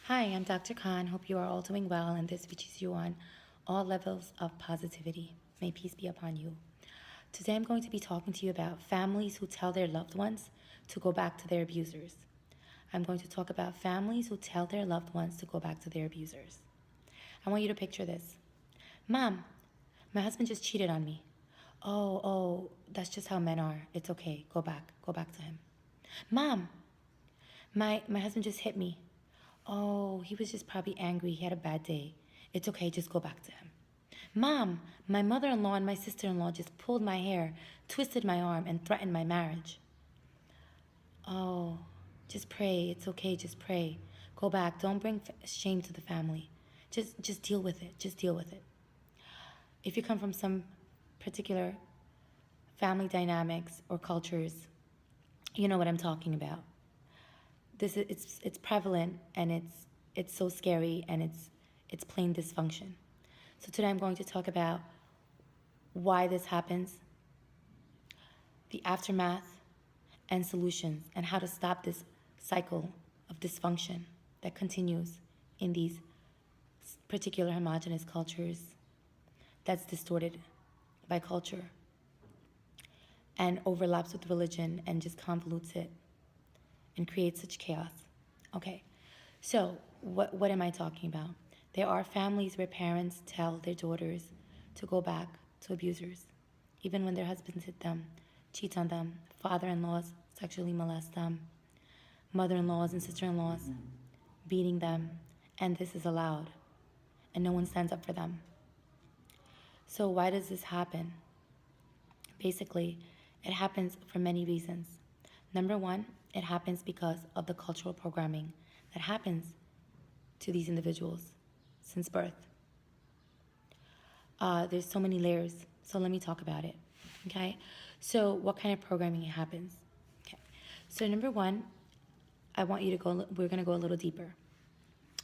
Hi, I'm Dr. Khan. Hope you are all doing well, and this reaches you on all levels of positivity. May peace be upon you. Today, I'm going to be talking to you about families who tell their loved ones to go back to their abusers. I'm going to talk about families who tell their loved ones to go back to their abusers. I want you to picture this. Mom, my husband just cheated on me. Oh, that's just how men are. It's okay. Go back to him. Mom, my husband just hit me. Oh, he was just probably angry. He had a bad day. It's okay, just go back to him. Mom, my mother in law and my sister in law just pulled my hair, twisted my arm, and threatened my marriage. Oh, just pray. It's okay, just pray. Go back. Don't bring shame to the family. Just deal with it. Just deal with it. If you come from some particular family dynamics or cultures, you know what I'm talking about. It's prevalent, and it's so scary, and it's plain dysfunction. So today I'm going to talk about why this happens, the aftermath and solutions, and how to stop this cycle of dysfunction that continues in these particular homogenous cultures that's distorted by culture and overlaps with religion and just convolutes it and creates such chaos. Okay, so what am I talking about? There are families where parents tell their daughters to go back to abusers, even when their husbands hit them, cheat on them, father-in-laws sexually molest them, mother-in-laws and sister-in-laws beating them, and this is allowed, and no one stands up for them. So why does this happen? Basically, it happens for many reasons. Number one, it happens because of the cultural programming that happens to these individuals since birth. There's so many layers, so let me talk about it. Okay, so what kind of programming happens? Okay, so number one, I want you to go. We're gonna go a little deeper.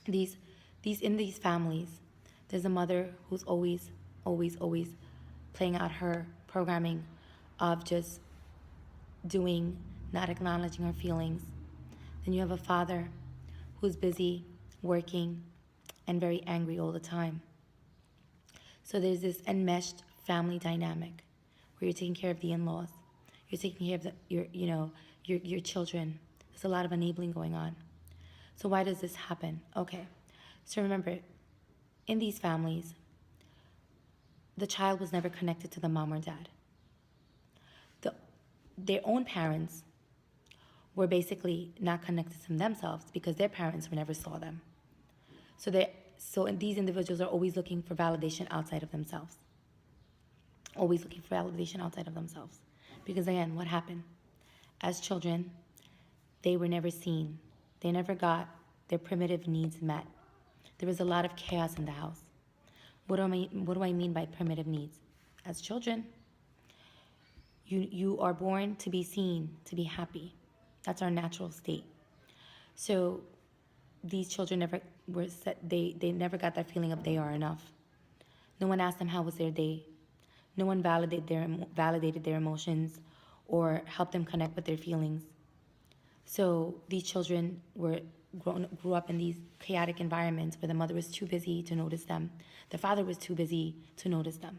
These in these families, there's a mother who's always playing out her programming of just doing, not acknowledging her feelings. Then you have a father who's busy working and very angry all the time. So there's this enmeshed family dynamic where you're taking care of the in-laws, you're taking care of your children. There's a lot of enabling going on. So why does this happen? Okay, so remember, in these families, the child was never connected to the mom or dad. Their own parents were basically not connected to themselves because their parents never saw them. So these individuals are always looking for validation outside of themselves. Always looking for validation outside of themselves. Because again, what happened? As children, they were never seen. They never got their primitive needs met. There was a lot of chaos in the house. What do I mean by primitive needs? As children, you are born to be seen, to be happy. That's our natural state. So these children never were set, they never got that feeling of they are enough. No one asked them how was their day. No one validated their emotions or helped them connect with their feelings. So these children grew up in these chaotic environments where the mother was too busy to notice them. The father was too busy to notice them.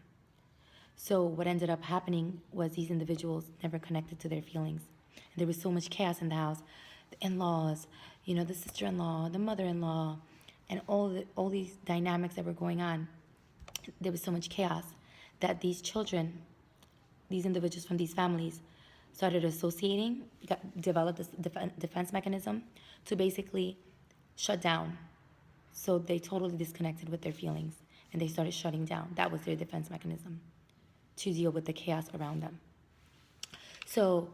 So what ended up happening was these individuals never connected to their feelings. And there was so much chaos in the house. The in-laws, the sister-in-law, the mother-in-law, and all these dynamics that were going on. There was so much chaos that these children, these individuals from these families, started associating, developed this defense mechanism to basically shut down. So they totally disconnected with their feelings, and they started shutting down. That was their defense mechanism to deal with the chaos around them. So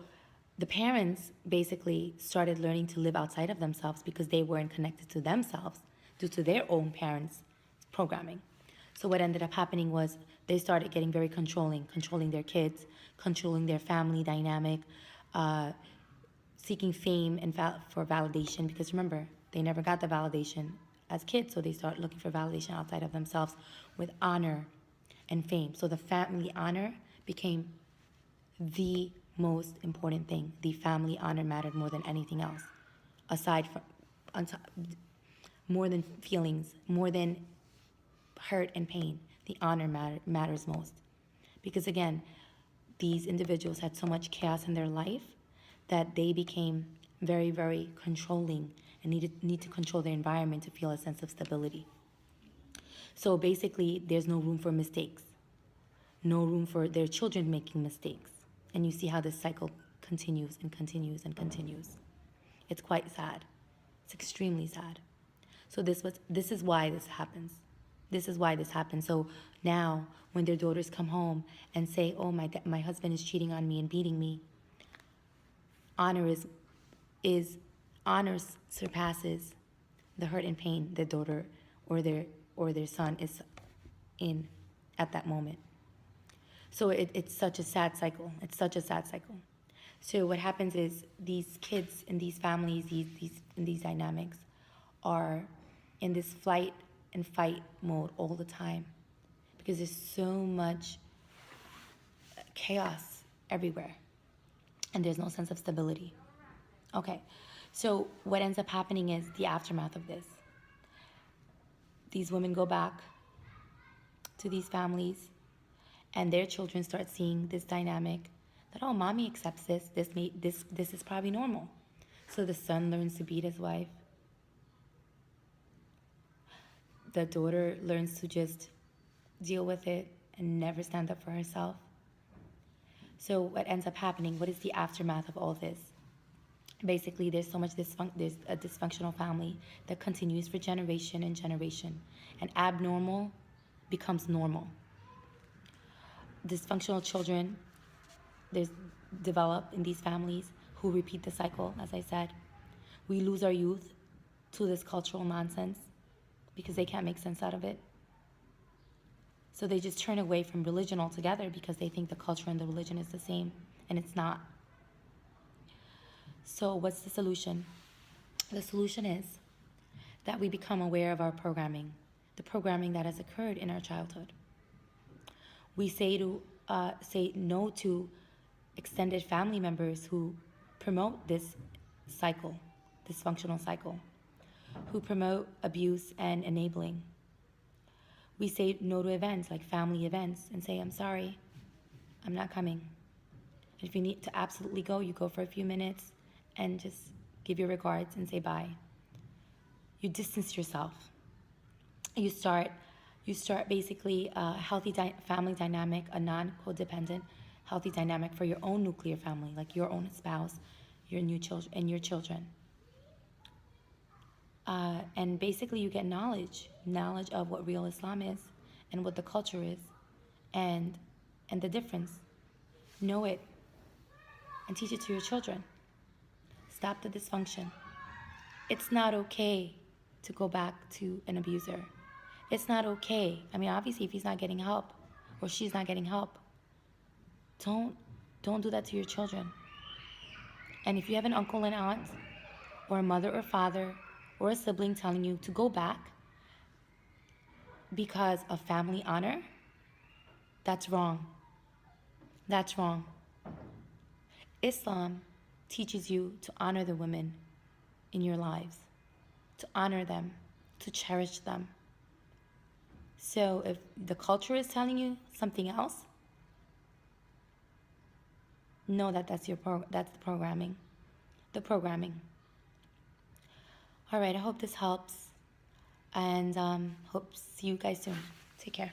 the parents basically started learning to live outside of themselves because they weren't connected to themselves due to their own parents' programming. So what ended up happening was they started getting very controlling their kids, controlling their family dynamic, seeking fame and for validation. Because remember, they never got the validation as kids, so they start looking for validation outside of themselves with honor and fame. So the family honor became the most important thing. The family honor mattered more than anything else, aside from more than feelings, more than hurt and pain. The honor matters most. Because again, these individuals had so much chaos in their life that they became very, very controlling and need to control their environment to feel a sense of stability. So basically, there's no room for mistakes, no room for their children making mistakes. And you see how this cycle continues and continues and continues. It's quite sad. It's extremely sad. So this is why this happens. This is why this happens. So now, when their daughters come home and say, "Oh, my husband is cheating on me and beating me," honor surpasses the hurt and pain their daughter or their son is in at that moment. So it's such a sad cycle. It's such a sad cycle. So what happens is these kids in these families, these dynamics, are in this flight and fight mode all the time because there's so much chaos everywhere and there's no sense of stability. Okay, so what ends up happening is the aftermath of this. These women go back to these families and their children start seeing this dynamic that, oh, mommy accepts this. This is probably normal. So the son learns to beat his wife. The daughter learns to just deal with it and never stand up for herself. So what ends up happening? What is the aftermath of all this? Basically, there's so much there's a dysfunctional family that continues for generation and generation, and abnormal becomes normal. Dysfunctional children develop in these families who repeat the cycle. As I said, we lose our youth to this cultural nonsense because they can't make sense out of it. So they just turn away from religion altogether because they think the culture and the religion is the same, and it's not. So what's the solution? The solution is that we become aware of our programming, the programming that has occurred in our childhood. We say no to extended family members who promote this cycle, dysfunctional cycle, who promote abuse and enabling. We say no to events like family events and say, I'm sorry, I'm not coming. If you need to absolutely go, you go for a few minutes and just give your regards and say bye. You distance yourself. You start basically a healthy family dynamic, a non-codependent healthy dynamic for your own nuclear family, like your own spouse, your new children, and your children. And basically you get knowledge of what real Islam is and what the culture is and the difference. Know it and teach it to your children. Stop the dysfunction. It's not okay to go back to an abuser. It's not okay. I mean, obviously, if he's not getting help or she's not getting help, don't do that to your children. And if you have an uncle and aunt or a mother or father or a sibling telling you to go back because of family honor, that's wrong. That's wrong. Islam teaches you to honor the women in your lives, to honor them, to cherish them. So if the culture is telling you something else, know that that's the programming. The programming. All right, I hope this helps, and hope to see you guys soon. Take care.